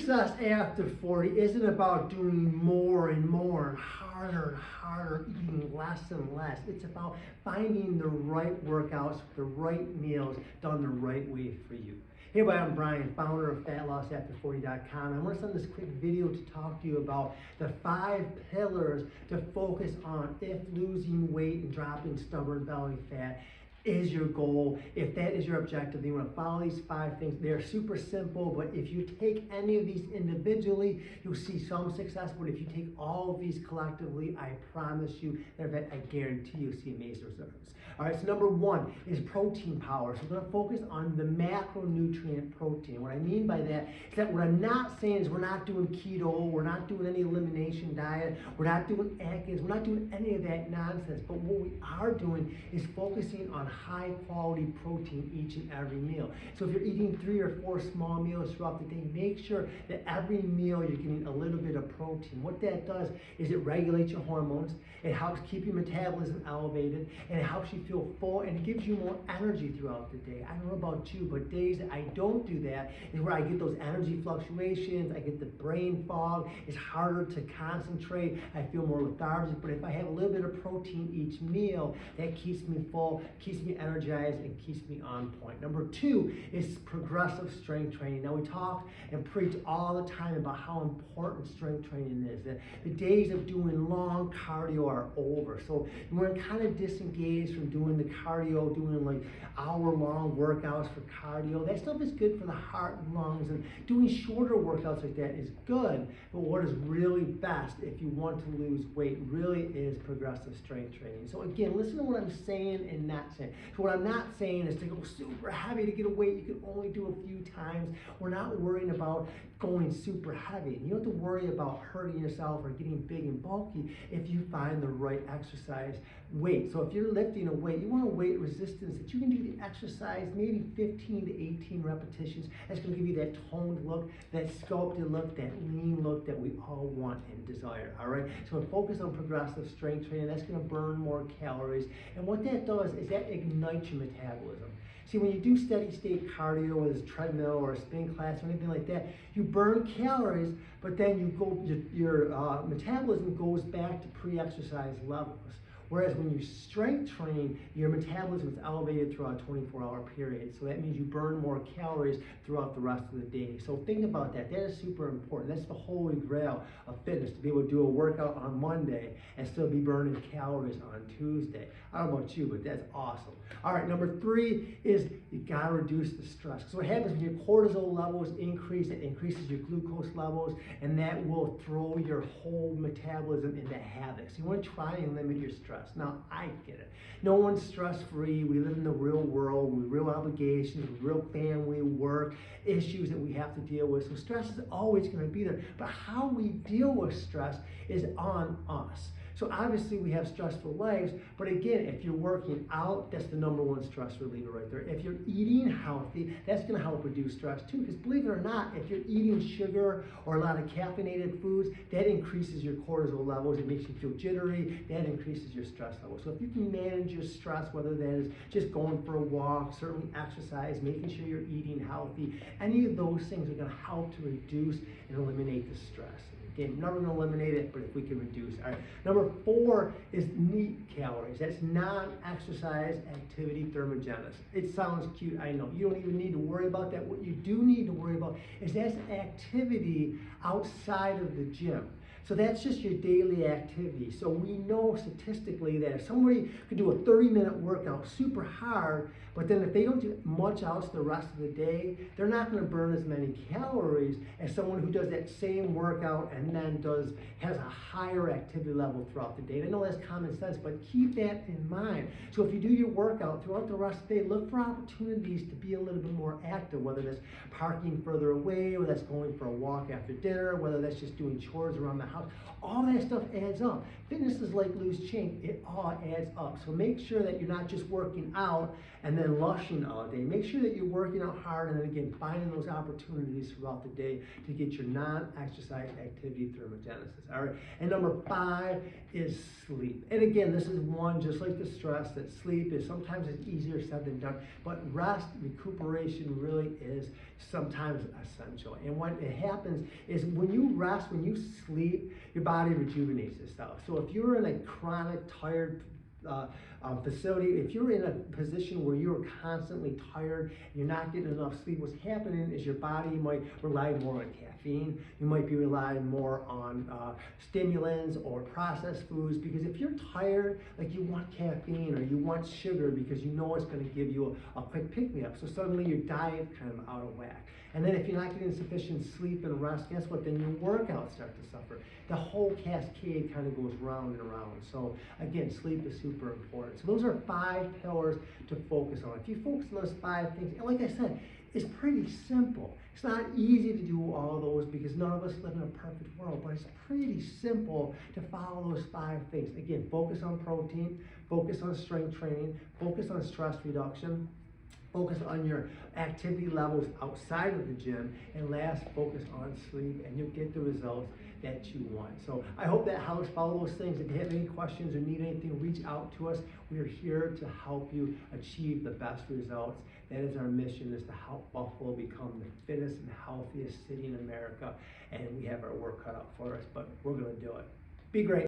success after 40 isn't about doing more and more and harder, eating less and less. It's about finding the right workouts, the right meals, done the right way for you. Hey everybody, I'm Brian, founder of FatLossAfter40.com. I want to send this quick video to talk to you about the 5 pillars to focus on if losing weight and dropping stubborn belly fat is your goal. If that is your objective, you want to follow these 5 things. They're super simple, but if you take any of these individually, you'll see some success. But if you take all of these collectively, I promise you, I guarantee you'll see amazing results. All right, so number 1 is protein power. So we're going to focus on the macronutrient protein. What I mean by that is that what I'm not saying is we're not doing keto, we're not doing any elimination diet, we're not doing Atkins, we're not doing any of that nonsense. But what we are doing is focusing on high quality protein each and every meal. So if you're eating 3 or 4 small meals throughout the day, make sure that every meal you're getting a little bit of protein. What that does is it regulates your hormones, it helps keep your metabolism elevated, and it helps you feel full, and it gives you more energy throughout the day. I don't know about you, but days that I don't do that is where I get those energy fluctuations, I get the brain fog, it's harder to concentrate, I feel more lethargic. But if I have a little bit of protein each meal, that keeps me full, keeps me energized, and keeps me on point. Number 2 is progressive strength training. Now we talk and preach all the time about how important strength training is. The days of doing long cardio are over. So you want to kind of disengage from doing the cardio, doing like hour-long workouts for cardio. That stuff is good for the heart and lungs, and doing shorter workouts like that is good. But what is really best if you want to lose weight really is progressive strength training. So again, listen to what I'm saying and not saying. So what I'm not saying is to go super heavy to get a weight you can only do a few times. We're not worrying about going super heavy. You don't have to worry about hurting yourself or getting big and bulky if you find the right exercise weight. So if you're lifting a weight, you want a weight resistance that you can do the exercise, maybe 15 to 18 repetitions. That's going to give you that toned look, that sculpted look, that lean look that we all want and desire. All right. So focus on progressive strength training. That's going to burn more calories, and what that does is that ignites your metabolism. See, when you do steady state cardio, whether it's treadmill or a spin class or anything like that, you burn calories, but then your metabolism goes back to pre-exercise levels. Whereas when you strength train, your metabolism is elevated throughout a 24-hour period. So that means you burn more calories throughout the rest of the day. So think about that. That is super important. That's the holy grail of fitness, to be able to do a workout on Monday and still be burning calories on Tuesday. I don't know about you, but that's awesome. All right, number 3 is you gotta reduce the stress. So what happens when your cortisol levels increase, it increases your glucose levels, and that will throw your whole metabolism into havoc. So you wanna try and limit your stress. Now, I get it. No one's stress-free. We live in the real world with real obligations, with real family, work, issues that we have to deal with. So stress is always going to be there. But how we deal with stress is on us. So obviously we have stressful lives, but again, if you're working out, that's the #1 stress reliever right there. If you're eating healthy, that's going to help reduce stress too, because believe it or not, if you're eating sugar or a lot of caffeinated foods, that increases your cortisol levels, it makes you feel jittery, that increases your stress levels. So if you can manage your stress, whether that is just going for a walk, certainly exercise, making sure you're eating healthy, any of those things are going to help to reduce and eliminate the stress. Again, never going to eliminate it, but if we can reduce. All right. Number 4 is NEAT calories. That's non-exercise activity thermogenesis. It sounds cute, I know. You don't even need to worry about that. What you do need to worry about is that's activity outside of the gym. So that's just your daily activity. So we know statistically that if somebody could do a 30-minute workout super hard, but then if they don't do much else the rest of the day, they're not going to burn as many calories as someone who does that same workout and then has a higher activity level throughout the day. And I know that's common sense, but keep that in mind. So if you do your workout throughout the rest of the day, look for opportunities to be a little bit more active, whether that's parking further away, whether that's going for a walk after dinner, whether that's just doing chores around the house. All that stuff adds up. Fitness is like loose change. It all adds up. So make sure that you're not just working out and then lushing all day. Make sure that you're working out hard and then again finding those opportunities throughout the day to get your non-exercise activity thermogenesis. All right. And number 5 is sleep. And again, this is one just like the stress, that sleep is sometimes it's easier said than done, but rest, recuperation really is sometimes essential. And what it happens is when you rest, when you sleep, your body rejuvenates itself. So if you're in a chronic, tired facility, if you're in a position where you're constantly tired, you're not getting enough sleep, what's happening is your body might rely more on caffeine, you might be relying more on stimulants or processed foods, because if you're tired, like you want caffeine or you want sugar because you know it's going to give you a quick pick-me-up, so suddenly your diet's kind of out of whack. And then if you're not getting sufficient sleep and rest, guess what? Then your workouts start to suffer. The whole cascade kind of goes round and around. So again, sleep is super important. So those are 5 pillars to focus on. If you focus on those 5 things, and like I said, it's pretty simple. It's not easy to do all those because none of us live in a perfect world, but it's pretty simple to follow those 5 things. Again, focus on protein, focus on strength training, focus on stress reduction, focus on your activity levels outside of the gym, and last, focus on sleep, and you'll get the results that you want. So I hope that helps. Follow those things. If you have any questions or need anything, reach out to us. We are here to help you achieve the best results. That is our mission, is to help Buffalo become the fittest and healthiest city in America, and we have our work cut out for us, but we're going to do it. Be great.